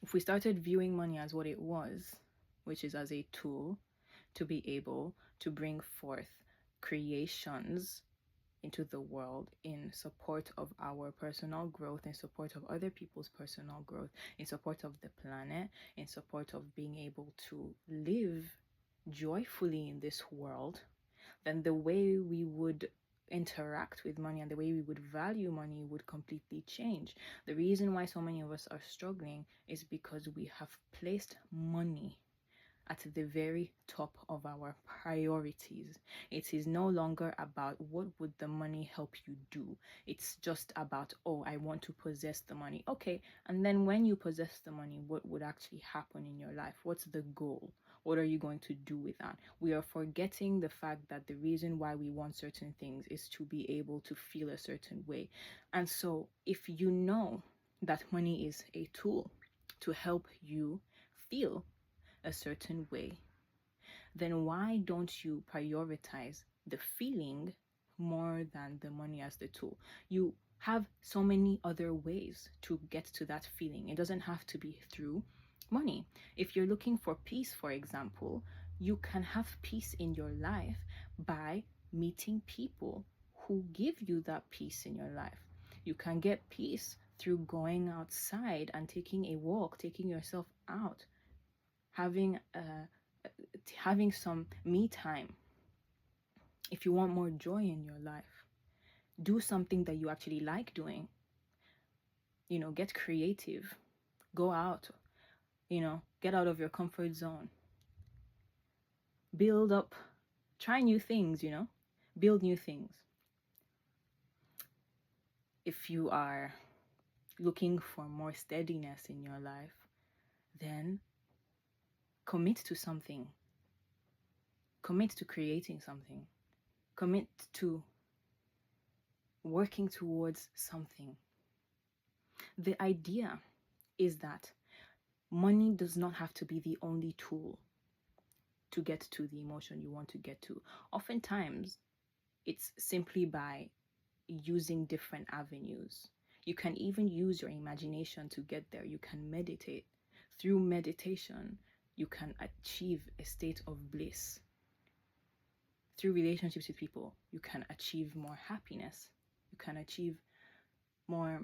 If we started viewing money as what it was, which is as a tool to be able to bring forth creations into the world in support of our personal growth, in support of other people's personal growth, in support of the planet, in support of being able to live joyfully in this world, then the way we would interact with money and the way we would value money would completely change. The reason why so many of us are struggling is because we have placed money at the very top of our priorities. It is no longer about what would the money help you do. It's just about, oh, I want to possess the money. Okay, and then when you possess the money, what would actually happen in your life? What's the goal? What are you going to do with that? We are forgetting the fact that the reason why we want certain things is to be able to feel a certain way. And so if you know that money is a tool to help you feel a certain way, then why don't you prioritize the feeling more than the money as the tool? You have so many other ways to get to that feeling. It doesn't have to be through money. If you're looking for peace, for example, you can have peace in your life by meeting people who give you that peace in your life. You can get peace through going outside and taking a walk, taking yourself out, having some me time. If you want more joy in your life, do something that you actually like doing. Get creative, go out, get out of your comfort zone, build up, try new things, build new things. If you are looking for more steadiness in your life, then commit to something. Commit to creating something. Commit to working towards something. The idea is that money does not have to be the only tool to get to the emotion you want to get to. Oftentimes, it's simply by using different avenues. You can even use your imagination to get there. You can meditate. Through meditation, you can achieve a state of bliss. Through relationships with people, you can achieve more happiness. You can achieve more,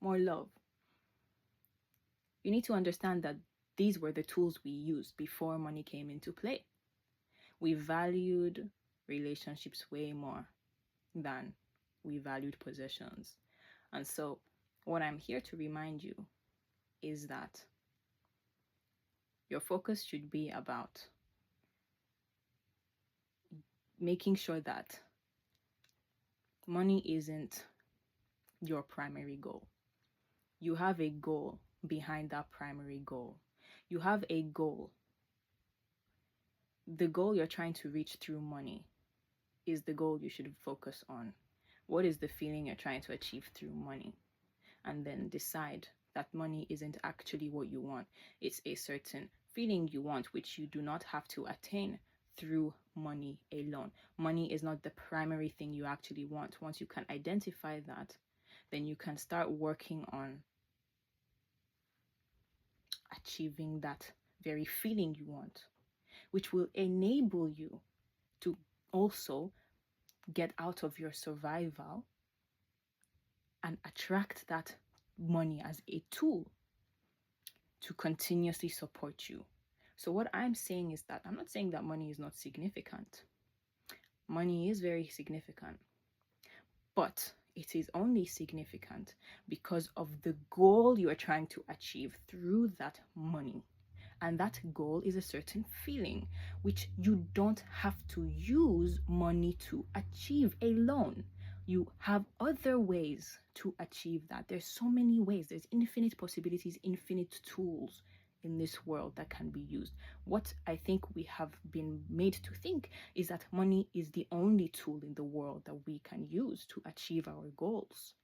more love. You need to understand that these were the tools we used before money came into play. We valued relationships way more than we valued possessions. And so what I'm here to remind you is that your focus should be about making sure that money isn't your primary goal. You have a goal behind that primary goal. You have a goal. The goal you're trying to reach through money is the goal you should focus on. What is the feeling you're trying to achieve through money? And then decide that money isn't actually what you want. It's a certain feeling you want, which you do not have to attain through money alone. Money is not the primary thing you actually want. Once you can identify that, then you can start working on achieving that very feeling you want, which will enable you to also get out of your survival and attract that money as a tool to continuously support you. So what I'm saying is that I'm not saying that money is not significant. Money is very significant, but it is only significant because of the goal you are trying to achieve through that money. And that goal is a certain feeling, which you don't have to use money to achieve alone. You have other ways to achieve that. There's so many ways. There's infinite possibilities, infinite tools in this world that can be used. What I think we have been made to think is that money is the only tool in the world that we can use to achieve our goals,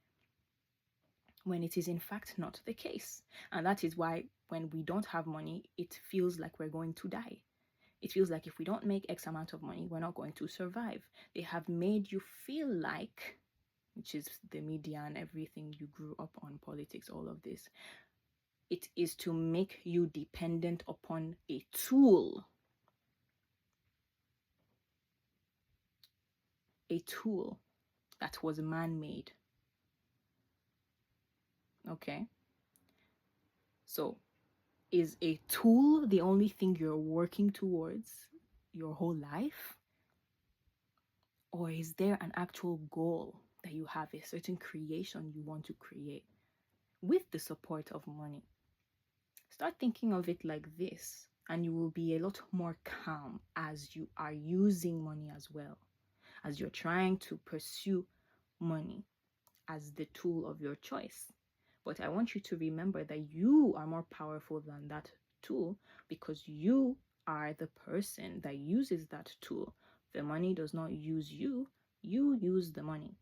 when it is in fact not the case. And that is why when we don't have money, it feels like we're going to die. It feels like if we don't make X amount of money, we're not going to survive. They have made you feel like which is the media and everything you grew up on, politics, all of this. It is to make you dependent upon a tool. A tool that was man-made. Okay? So, is a tool the only thing you're working towards your whole life? Or is there an actual goal that you have, a certain creation you want to create with the support of money? Start thinking of it like this, and you will be a lot more calm as you are using money as well, as you're trying to pursue money as the tool of your choice. But I want you to remember that you are more powerful than that tool, because you are the person that uses that tool. The money does not use you, you use the money.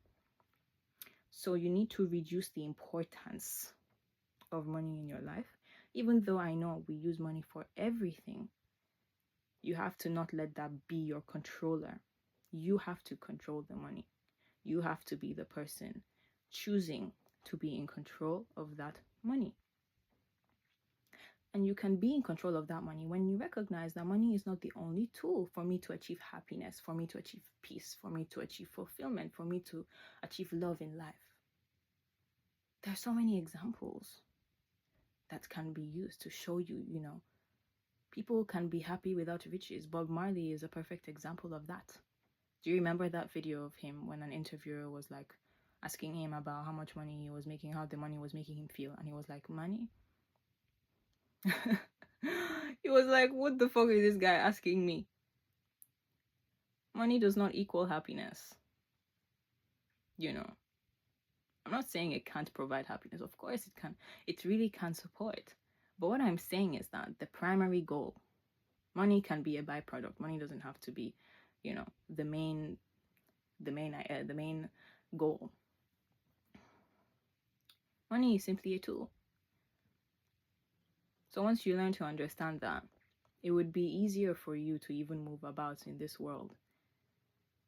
So you need to reduce the importance of money in your life. Even though I know we use money for everything, you have to not let that be your controller. You have to control the money. You have to be the person choosing to be in control of that money. And you can be in control of that money when you recognize that money is not the only tool for me to achieve happiness, for me to achieve peace, for me to achieve fulfillment, for me to achieve love in life. There's so many examples that can be used to show you, people can be happy without riches. Bob Marley is a perfect example of that. Do you remember that video of him when an interviewer was like asking him about how much money he was making, how the money was making him feel? And he was like, money? He was like, what the fuck is this guy asking me? Money does not equal happiness. I'm not saying it can't provide happiness. Of course it can. It really can support. But what I'm saying is that the primary goal, money can be a byproduct. Money doesn't have to be, the main goal. Money is simply a tool. So once you learn to understand that, it would be easier for you to even move about in this world.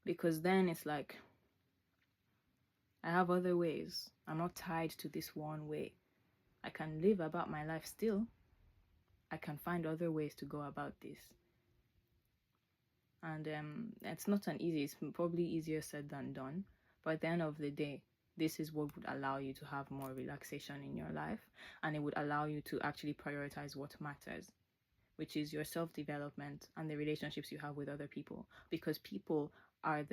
Because then it's like, I have other ways. I'm not tied to this one way. I can live about my life still. I can find other ways to go about this. And it's not it's probably easier said than done. But at the end of the day, this is what would allow you to have more relaxation in your life, and it would allow you to actually prioritize what matters, which is your self-development and the relationships you have with other people, because people are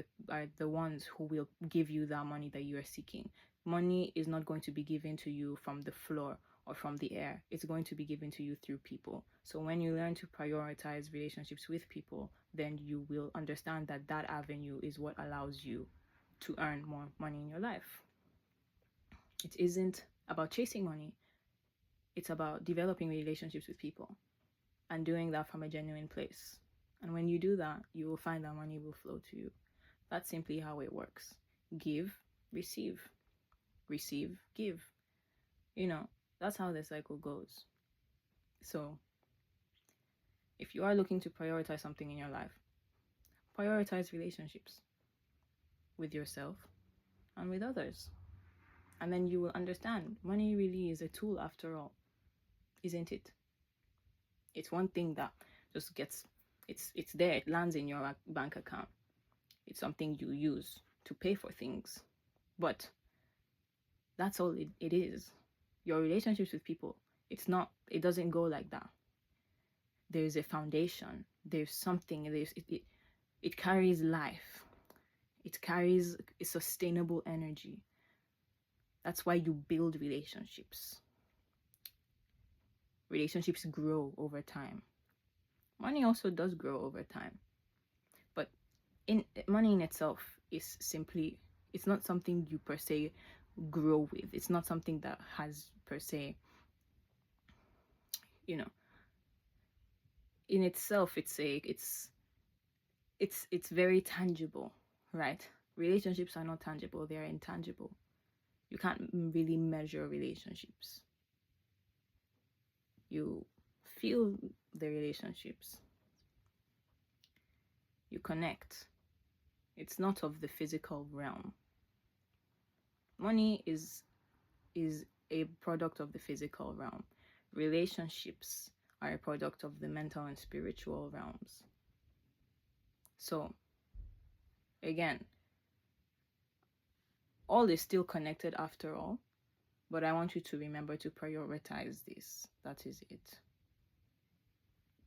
the ones who will give you that money that you are seeking. Money is not going to be given to you from the floor or from the air. It's going to be given to you through people. So when you learn to prioritize relationships with people, then you will understand that that avenue is what allows you to earn more money in your life. It isn't about chasing money. It's about developing relationships with people and doing that from a genuine place. And when you do that, you will find that money will flow to you. That's simply how it works. Give, receive. Receive, give. That's how the cycle goes. So, if you are looking to prioritize something in your life, prioritize relationships with yourself and with others. And then you will understand money really is a tool after all, isn't it? It's one thing that just it's there, it lands in your bank account. It's something you use to pay for things. But that's all it is. Your relationships with people, it doesn't go like that. There's a foundation. There's something. It carries life. It carries a sustainable energy. That's why you build relationships. Relationships grow over time. Money also does grow over time. But money in itself is simply, it's not something you per se grow with. It's not something that has per se, in itself, it's very tangible, right? Relationships are not tangible, they are intangible. You can't really measure relationships. You feel the relationships. You connect. It's not of the physical realm. Money is a product of the physical realm. Relationships are a product of the mental and spiritual realms. So, again, all is still connected after all, but I want you to remember to prioritize this. That is it.